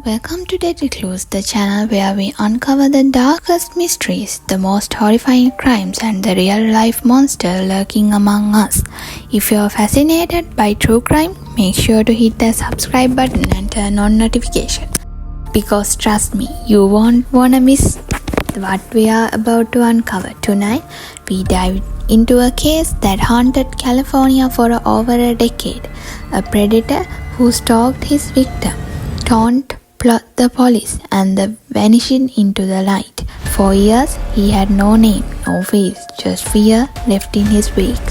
Welcome to Deadly Clues, the channel where we uncover the darkest mysteries, the most horrifying crimes, and the real-life monster lurking among us. If you're fascinated by true crime, make sure to hit the subscribe button and turn on notifications. Because trust me, you won't wanna miss what we are about to uncover. Tonight, we dive into a case that haunted California for over a decade. A predator who stalked his victim, taunt the police, and the vanishing into the night. For years, he had no name, no face, just fear left in his wake.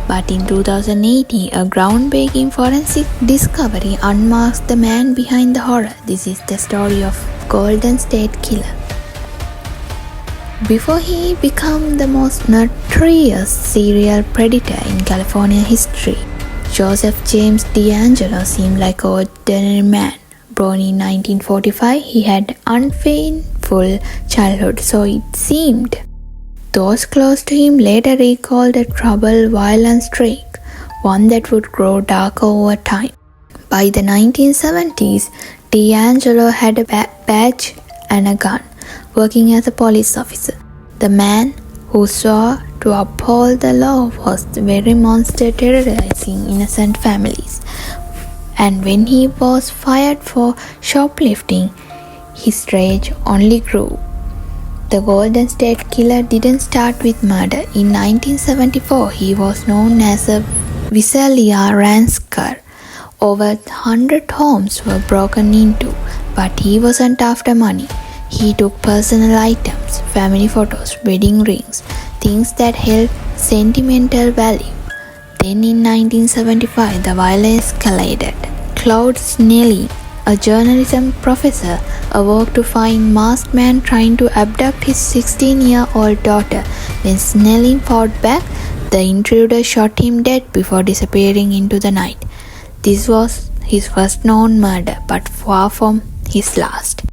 But in 2018, a groundbreaking forensic discovery unmasked the man behind the horror. This is the story of Golden State Killer. Before he became the most notorious serial predator in California history, Joseph James DeAngelo seemed like an ordinary man. Born in 1945, he had an uneventful childhood, so it seemed. Those close to him later recalled a troubled, violent streak, one that would grow darker over time. By the 1970s, DeAngelo had a badge and a gun, working as a police officer. The man who swore to uphold the law was the very monster terrorizing innocent families. And when he was fired for shoplifting, his rage only grew. The Golden State Killer didn't start with murder. In 1974, he was known as a Visalia ransacker. Over 100 homes were broken into, but he wasn't after money. He took personal items, family photos, wedding rings, things that held sentimental value. Then in 1975, the violence escalated. Claude Snelling, a journalism professor, awoke to find masked man trying to abduct his 16-year-old daughter. When Snelling fought back, the intruder shot him dead before disappearing into the night. This was his first known murder, but far from his last.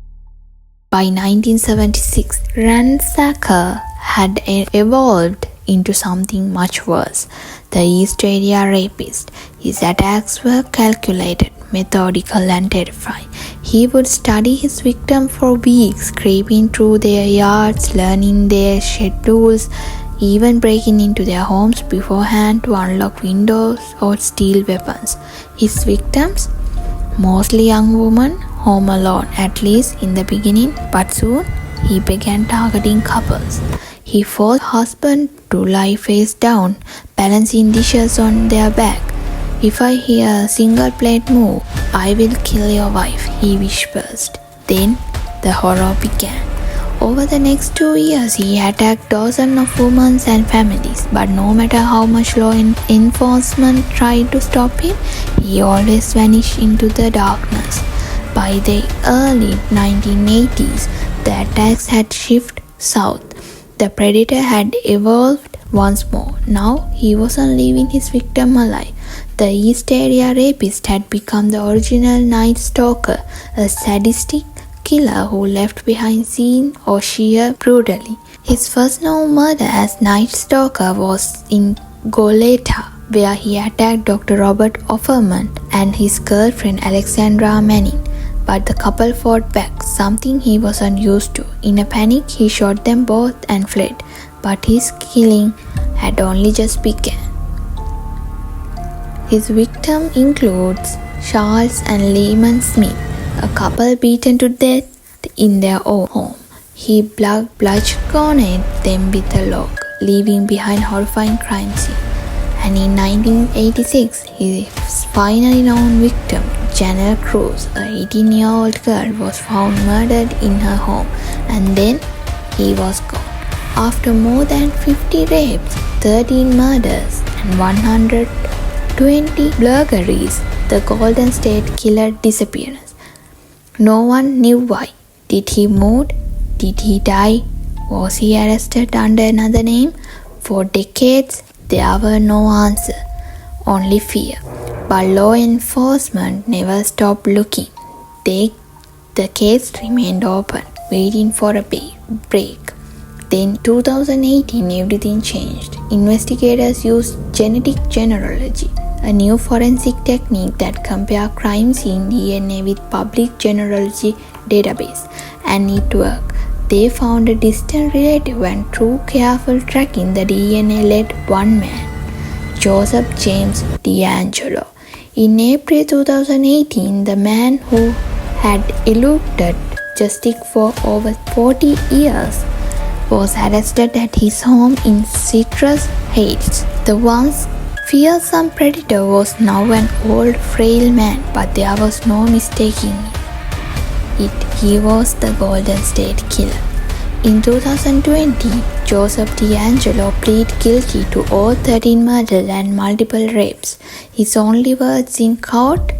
By 1976, ransacker had evolved into something much worse, the East Area rapist. His attacks were calculated, methodical, and terrifying. He would study his victim for weeks, creeping through their yards, learning their schedules, even breaking into their homes beforehand to unlock windows or steal weapons. His victims, mostly young women, home alone, at least in the beginning, but soon he began targeting couples. He forced husband to lie face down, balancing dishes on their back. "If I hear a single plate move, I will kill your wife," he whispers. Then the horror began. Over the next 2 years, he attacked dozens of women and families, but no matter how much law enforcement tried to stop him, he always vanished into the darkness. By the early 1980s, the attacks had shifted south. The predator had evolved once more. Now he wasn't leaving his victim alive. The East Area rapist had become the original night stalker, a sadistic killer who left behind sin or sheer brutality. His first known murder as night stalker was in Goleta, where he attacked Dr. Robert Offerman and his girlfriend Alexandra Manning. But the couple fought back, something he wasn't used to. In a panic, he shot them both and fled. But his killing had only just begun. His victim includes Charles and Lehman Smith, a couple beaten to death in their own home. He bludgeoned them with a log, leaving behind horrifying crime scene. And in 1986, his finally known victim, Janelle Cruz, a 18-year-old girl, was found murdered in her home, and then he was gone. After more than 50 rapes, 13 murders, and 120 burglaries, the Golden State Killer disappeared. No one knew why. Did he move? Did he die? Was he arrested under another name? For decades, there were no answers, only fear. But law enforcement never stopped looking. The case remained open, waiting for a break. Then 2018 everything changed. Investigators used genetic genealogy, a new forensic technique that compares crime scene DNA with public genealogy database, and it worked. They found a distant relative, and through careful tracking the DNA led one man, Joseph James DeAngelo. In April 2018, the man who had eluded justice for over 40 years was arrested at his home in Citrus Heights. The once fearsome predator was now an old, frail man, but there was no mistaking it. He was the Golden State Killer. In 2020, Joseph DeAngelo pleaded guilty to all 13 murders and multiple rapes. His only words in court: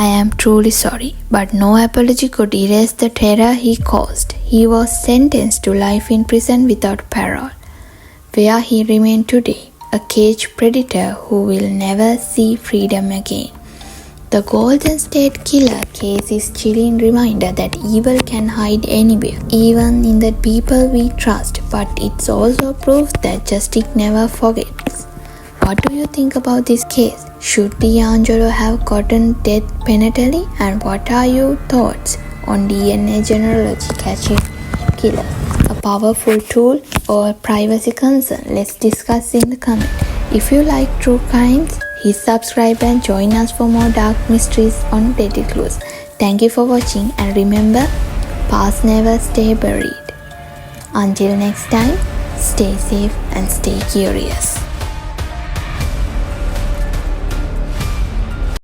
"I am truly sorry," but no apology could erase the terror he caused. He was sentenced to life in prison without parole, where he remained today, a caged predator who will never see freedom again. The Golden State Killer case is a chilling reminder that evil can hide anywhere, even in the people we trust, but it's also proof that justice never forgets. What do you think about this case? Should DeAngelo have gotten death penalty? And what are your thoughts on DNA genealogy catching killers? A powerful tool or privacy concern? Let's discuss in the comment. If you like true crimes, hit subscribe and join us for more dark mysteries on Deadly Clues. Thank you for watching, and remember, past never stay buried. Until next time, stay safe and stay curious.